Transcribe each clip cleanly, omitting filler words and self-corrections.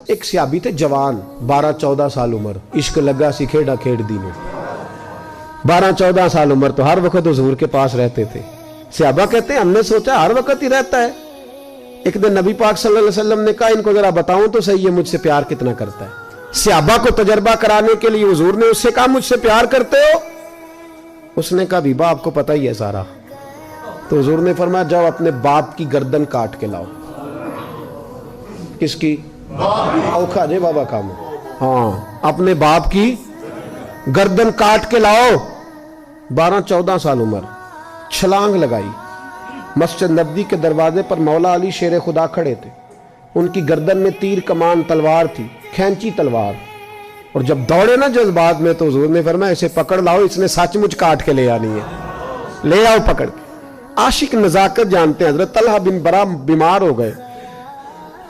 ایک صحابی تھے جوان 12-14 سال عمر، عشق لگا سی کھیڑا کھیڑ دی میں 12-14 سال عمر تو ہر وقت حضور کے پاس رہتے تھے۔ صحابہ کہتے ہیں ہم نے سوچا ہر وقت ہی رہتا ہے۔ ایک دن نبی پاک صلی اللہ علیہ وسلم نے کہا ان کو ذرا بتاؤں تو صحیح ہے مجھ سے پیار کتنا کرتا ہے۔ صحابہ کو تجربہ کرانے کے لیے حضور نے اس سے کہا مجھ سے پیار کرتے ہو؟ اس نے کہا بیبا آپ کو پتہ ہی ہے سارا۔ تو حضور نے فرمایا جاؤ اپنے باپ کی گردن کاٹ کے لاؤ۔ کس کی؟ اوکھا جے بابا کام، ہاں اپنے باپ کی گردن کاٹ کے لاؤ۔ 12-14 سال عمر، چھلانگ لگائی۔ مسجد نبوی کے دروازے پر مولا علی شیر خدا کھڑے تھے، ان کی گردن میں تیر کمان تلوار تھی، کھینچی تلوار، اور جب دوڑے نا جذبات میں تو حضور نے فرمایا اسے پکڑ لاؤ، اس نے سچ مچ کاٹ کے لے آنی ہے، لے آؤ پکڑ کے۔ عاشق نزاکت جانتے ہیں۔ حضرت طلحہ بن برا بیمار ہو گئے،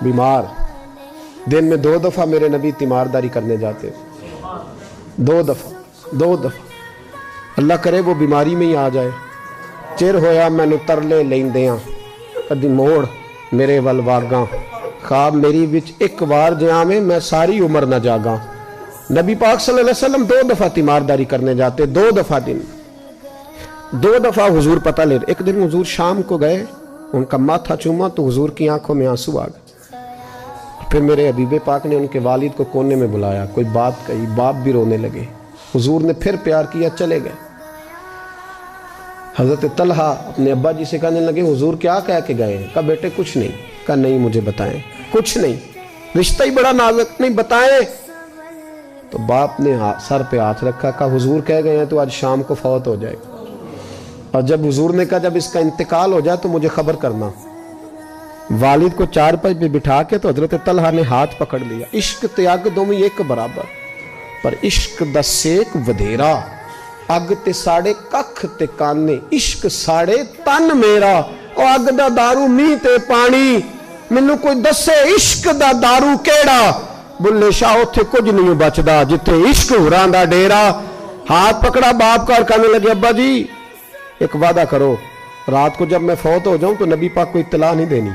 بیمار، دن میں 2 دفعہ میرے نبی تیمارداری کرنے جاتے، 2 دفعہ۔ اللہ کرے وہ بیماری میں ہی آ جائے۔ چر ہویا میں تر لے لیندیاں کدی موڑ میرے ول واگاں، خواب میری وچ ایک وار جہاں میں ساری عمر نہ جاگاں۔ نبی پاک صلی اللہ علیہ وسلم 2 دفعہ تیمارداری کرنے جاتے، 2 دفعہ دن، 2 دفعہ حضور پتہ لے۔ ایک دن حضور شام کو گئے، ان کا ماتھا چوما تو حضور کی آنکھوں میں آنسو آ گئے۔ پھر میرے حبیب پاک نے ان کے والد کو کونے میں بلایا، کوئی بات کہی، باپ بھی رونے لگے۔ حضور نے پھر پیار کیا، چلے گئے۔ حضرت طلحہ اپنے ابا جی سے کہنے لگے حضور کیا کہہ کے گئے؟ کہا بیٹے کچھ نہیں۔ کہا نہیں مجھے بتائیں، کچھ نہیں، رشتہ ہی بڑا نازک، نہیں بتائیں۔ تو باپ نے سر پہ ہاتھ رکھا، کہا حضور کہہ گئے ہیں تو آج شام کو فوت ہو جائے گا، اور جب حضور نے کہا جب اس کا انتقال ہو جائے تو مجھے خبر کرنا۔ والد کو چارپائی پہ بٹھا کے تو حضرت طلحہ نے ہاتھ پکڑ لیا۔ عشق تیاگ دومی ایک برابر، پر عشق دا سیک ودھیرا، اگ تے ساڑے ککھ تے کانے، عشق ساڑے تن میرا، او اگ دا دارو می تے پانی، مینوں کوئی دسے عشق دا دارو کیڑا، بلے شاہ اتھے کچھ نہیں بچدا جتھے عشق ہوراں دا ڈیرا۔ ہاتھ پکڑا باپ کا اور کہنے لگے ابا جی ایک وعدہ کرو، رات کو جب میں فوت ہو جاؤں تو نبی پاک کو اطلاع نہیں دینی،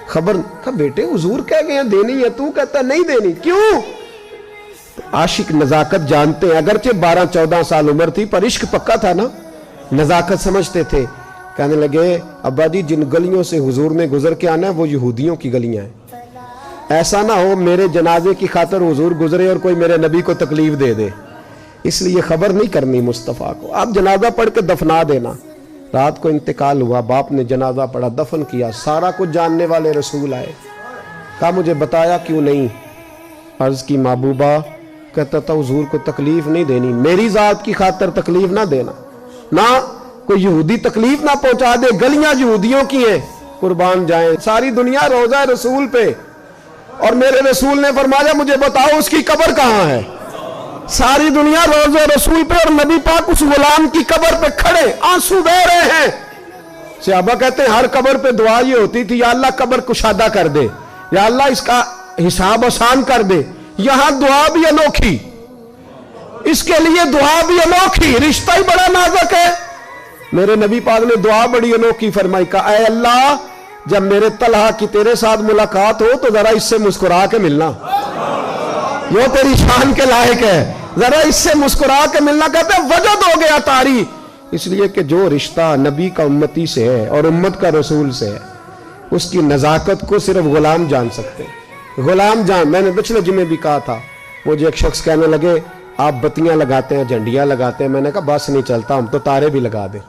خبر۔ کہا بیٹے حضور کہہ گئے ہیں دینی ہے، تو کہتا نہیں دینی، کیوں؟ عاشق نزاکت جانتے ہیں، اگرچہ 12-14 سال عمر تھی پر عشق پکا تھا نا، نزاکت سمجھتے تھے۔ کہنے لگے ابا جی جن گلیوں سے حضور نے گزر کے آنا ہے وہ یہودیوں کی گلیاں ہیں، ایسا نہ ہو میرے جنازے کی خاطر حضور گزرے اور کوئی میرے نبی کو تکلیف دے دے، اس لیے خبر نہیں کرنی مصطفیٰ کو، آپ جنازہ پڑھ کے دفنا دینا۔ رات کو انتقال ہوا، باپ نے جنازہ پڑھا، دفن کیا، سارا کچھ جاننے والے رسول آئے۔ کہا مجھے بتایا کیوں نہیں؟ عرض کی محبوبہ، کہتا تھا حضور کو تکلیف نہیں دینی، میری ذات کی خاطر تکلیف نہ دینا، نہ کوئی یہودی تکلیف نہ پہنچا دے، گلیاں یہودیوں کی ہیں، قربان جائیں۔ ساری دنیا روضہ رسول پہ، اور میرے رسول نے فرمایا مجھے بتاؤ اس کی قبر کہاں ہے؟ ساری دنیا روضہ رسول پہ، اور نبی پاک اس غلام کی قبر پہ کھڑے آنسو بہہ رہے ہیں۔ صحابہ کہتے ہیں ہر قبر پہ دعا یہ ہوتی تھی یا اللہ قبر کشادہ کر دے، یا اللہ اس کا حساب آسان کر دے۔ یہاں دعا بھی انوکھی، اس کے لیے دعا بھی انوکھی، رشتہ ہی بڑا نازک ہے۔ میرے نبی پاک نے دعا بڑی انوکھی فرمائی، کہا اے اللہ جب میرے طلحہ کی تیرے ساتھ ملاقات ہو تو ذرا اس سے مسکرا کے ملنا، یہ تیری شان کے لائق ہے، ذرا اس سے مسکرا کے ملنا۔ کہتے ہیں وجد ہو گیا طاری، اس لیے کہ جو رشتہ نبی کا امتی سے ہے اور امت کا رسول سے ہے اس کی نزاکت کو صرف غلام جان سکتے ہیں، غلام جان۔ میں نے پچھلے جمعے بھی کہا تھا، مجھے ایک شخص کہنے لگے آپ بتیاں لگاتے ہیں، جھنڈیاں لگاتے ہیں، میں نے کہا بس نہیں چلتا، ہم تو تارے بھی لگا دیں،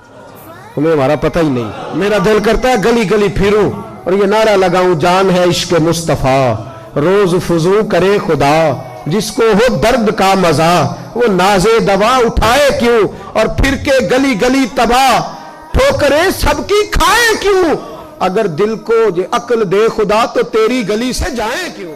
ہمیں ہمارا پتہ ہی نہیں۔ میرا دل کرتا ہے گلی گلی پھروں اور یہ نعرہ لگاؤں جان ہے عشق مصطفیٰ، روز فضو کرے خدا، جس کو ہو درد کا مزہ وہ نازے دوا اٹھائے کیوں، اور پھر کے گلی گلی تباہ ٹھوکریں سب کی کھائے کیوں، اگر دل کو یہ عقل دے خدا تو تیری گلی سے جائیں کیوں۔